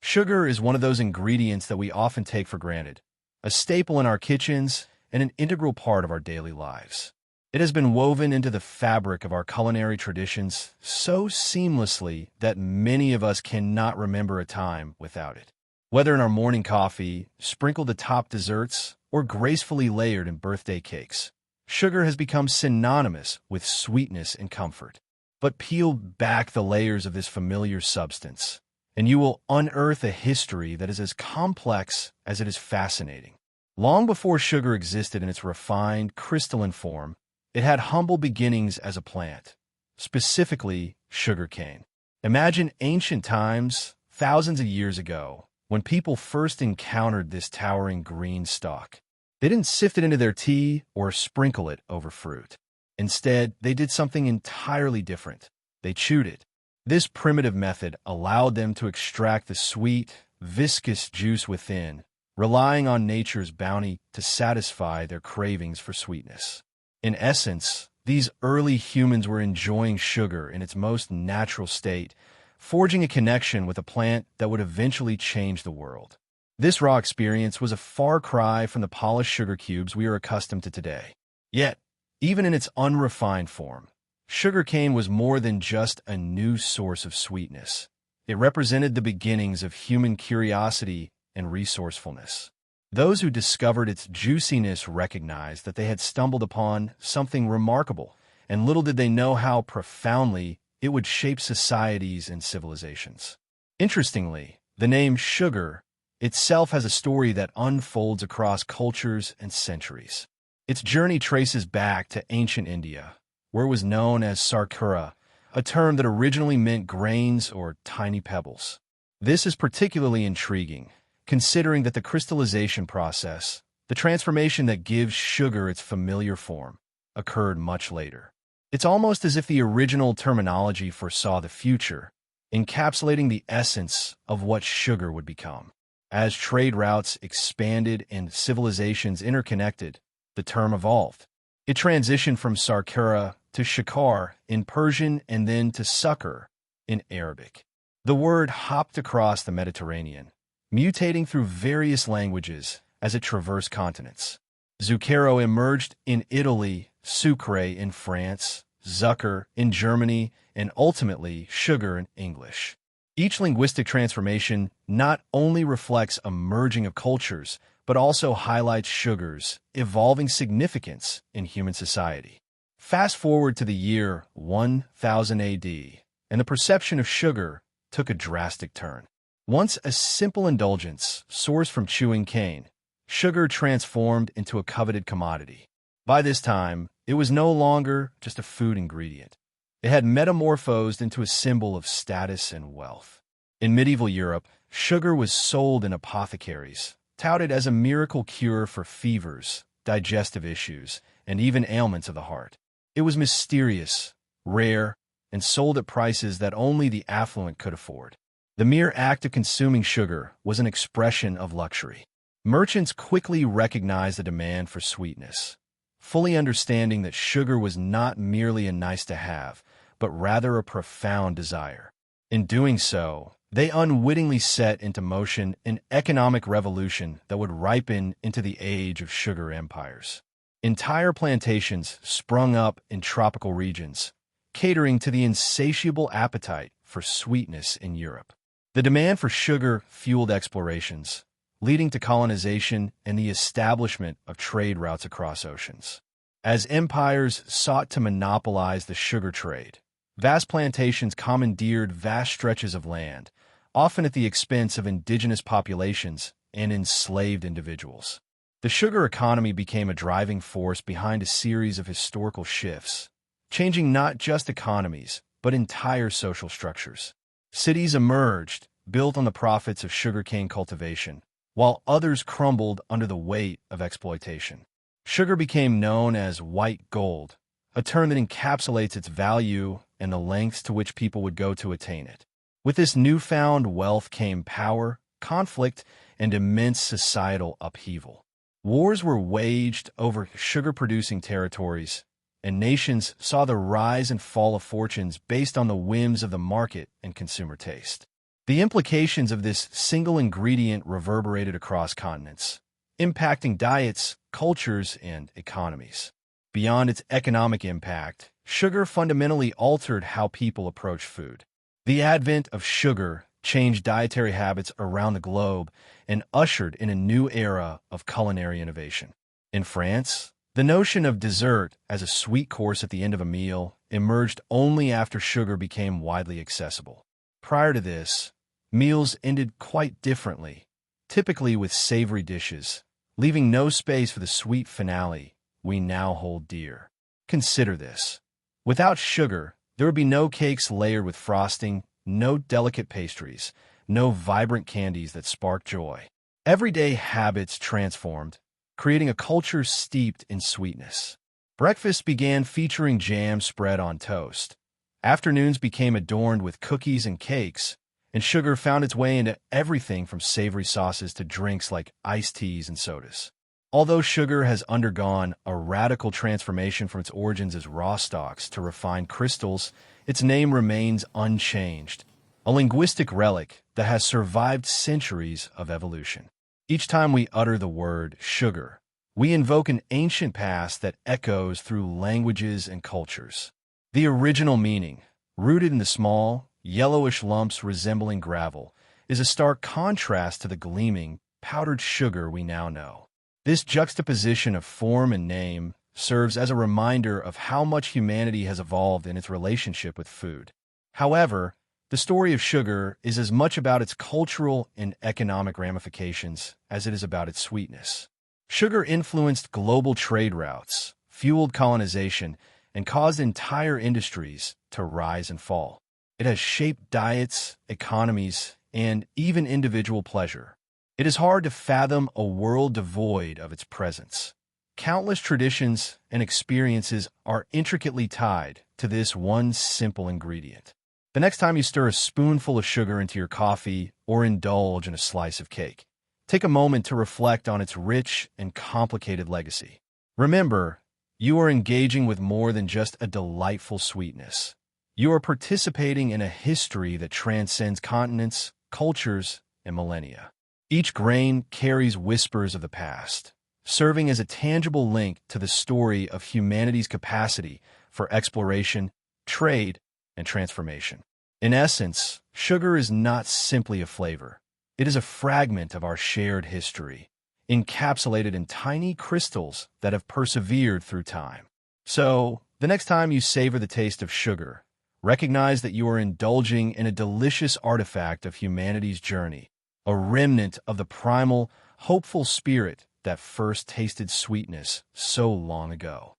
Sugar is one of those ingredients that we often take for granted, a staple in our kitchens and an integral part of our daily lives. It has been woven into the fabric of our culinary traditions so seamlessly that many of us cannot remember a time without it. Whether in our morning coffee, sprinkled atop desserts, or gracefully layered in birthday cakes, sugar has become synonymous with sweetness and comfort. But peel back the layers of this familiar substance, and you will unearth a history that is as complex as it is fascinating. Long before sugar existed in its refined, crystalline form, it had humble beginnings as a plant, specifically sugar cane. Imagine ancient times, thousands of years ago, when people first encountered this towering green stalk. They didn't sift it into their tea or sprinkle it over fruit. Instead, they did something entirely different. They chewed it. This primitive method allowed them to extract the sweet, viscous juice within, relying on nature's bounty to satisfy their cravings for sweetness. In essence, these early humans were enjoying sugar in its most natural state, forging a connection with a plant that would eventually change the world. This raw experience was a far cry from the polished sugar cubes we are accustomed to today. Yet, even in its unrefined form, sugarcane was more than just a new source of sweetness. It represented the beginnings of human curiosity and resourcefulness. Those who discovered its juiciness recognized that they had stumbled upon something remarkable, and little did they know how profoundly it would shape societies and civilizations. Interestingly, the name sugar itself has a story that unfolds across cultures and centuries. Its journey traces back to ancient India, where it was known as sarkura, a term that originally meant grains or tiny pebbles. This is particularly intriguing, considering that the crystallization process, the transformation that gives sugar its familiar form, occurred much later. It's almost as if the original terminology foresaw the future, encapsulating the essence of what sugar would become. As trade routes expanded and civilizations interconnected, the term evolved. It transitioned from sarkara to shakar in Persian and then to sucker in Arabic. The word hopped across the Mediterranean, mutating through various languages as it traversed continents. Zucchero emerged in Italy, sucre in France, Zucker in Germany, and ultimately sugar in English. Each linguistic transformation not only reflects a merging of cultures, but also highlights sugar's evolving significance in human society. Fast forward to the year 1000 AD, and the perception of sugar took a drastic turn. Once a simple indulgence sourced from chewing cane, sugar transformed into a coveted commodity. By this time, it was no longer just a food ingredient. It had metamorphosed into a symbol of status and wealth. In medieval Europe, sugar was sold in apothecaries, touted as a miracle cure for fevers, digestive issues, and even ailments of the heart. It was mysterious, rare, and sold at prices that only the affluent could afford. The mere act of consuming sugar was an expression of luxury. Merchants quickly recognized the demand for sweetness, fully understanding that sugar was not merely a nice-to-have, but rather a profound desire. In doing so, they unwittingly set into motion an economic revolution that would ripen into the age of sugar empires. Entire plantations sprung up in tropical regions, catering to the insatiable appetite for sweetness in Europe. The demand for sugar fueled explorations, leading to colonization and the establishment of trade routes across oceans. As empires sought to monopolize the sugar trade, vast plantations commandeered vast stretches of land, often at the expense of indigenous populations and enslaved individuals. The sugar economy became a driving force behind a series of historical shifts, changing not just economies, but entire social structures. Cities emerged, built on the profits of sugarcane cultivation, while others crumbled under the weight of exploitation. Sugar became known as white gold, a term that encapsulates its value and the lengths to which people would go to attain it. With this newfound wealth came power, conflict, and immense societal upheaval. Wars were waged over sugar-producing territories, and nations saw the rise and fall of fortunes based on the whims of the market and consumer taste. The implications of this single ingredient reverberated across continents, impacting diets, cultures, and economies. Beyond its economic impact, sugar fundamentally altered how people approach food. The advent of sugar changed dietary habits around the globe and ushered in a new era of culinary innovation. In France, the notion of dessert as a sweet course at the end of a meal emerged only after sugar became widely accessible. Prior to this, meals ended quite differently, typically with savory dishes, leaving no space for the sweet finale we now hold dear. Consider this. Without sugar, there would be no cakes layered with frosting, no delicate pastries, no vibrant candies that spark joy. Everyday habits transformed, creating a culture steeped in sweetness. Breakfast began featuring jam spread on toast. Afternoons became adorned with cookies and cakes, and sugar found its way into everything from savory sauces to drinks like iced teas and sodas. Although sugar has undergone a radical transformation from its origins as raw stalks to refined crystals, its name remains unchanged, a linguistic relic that has survived centuries of evolution. Each time we utter the word sugar, we invoke an ancient past that echoes through languages and cultures. The original meaning, rooted in the small, yellowish lumps resembling gravel, is a stark contrast to the gleaming, powdered sugar we now know. This juxtaposition of form and name serves as a reminder of how much humanity has evolved in its relationship with food. However, the story of sugar is as much about its cultural and economic ramifications as it is about its sweetness. Sugar influenced global trade routes, fueled colonization, and caused entire industries to rise and fall. It has shaped diets, economies, and even individual pleasure. It is hard to fathom a world devoid of its presence. Countless traditions and experiences are intricately tied to this one simple ingredient. The next time you stir a spoonful of sugar into your coffee or indulge in a slice of cake, take a moment to reflect on its rich and complicated legacy. Remember, you are engaging with more than just a delightful sweetness. You are participating in a history that transcends continents, cultures, and millennia. Each grain carries whispers of the past, serving as a tangible link to the story of humanity's capacity for exploration, trade, and transformation. In essence, sugar is not simply a flavor. It is a fragment of our shared history, encapsulated in tiny crystals that have persevered through time. So, the next time you savor the taste of sugar, recognize that you are indulging in a delicious artifact of humanity's journey, a remnant of the primal, hopeful spirit that first tasted sweetness so long ago.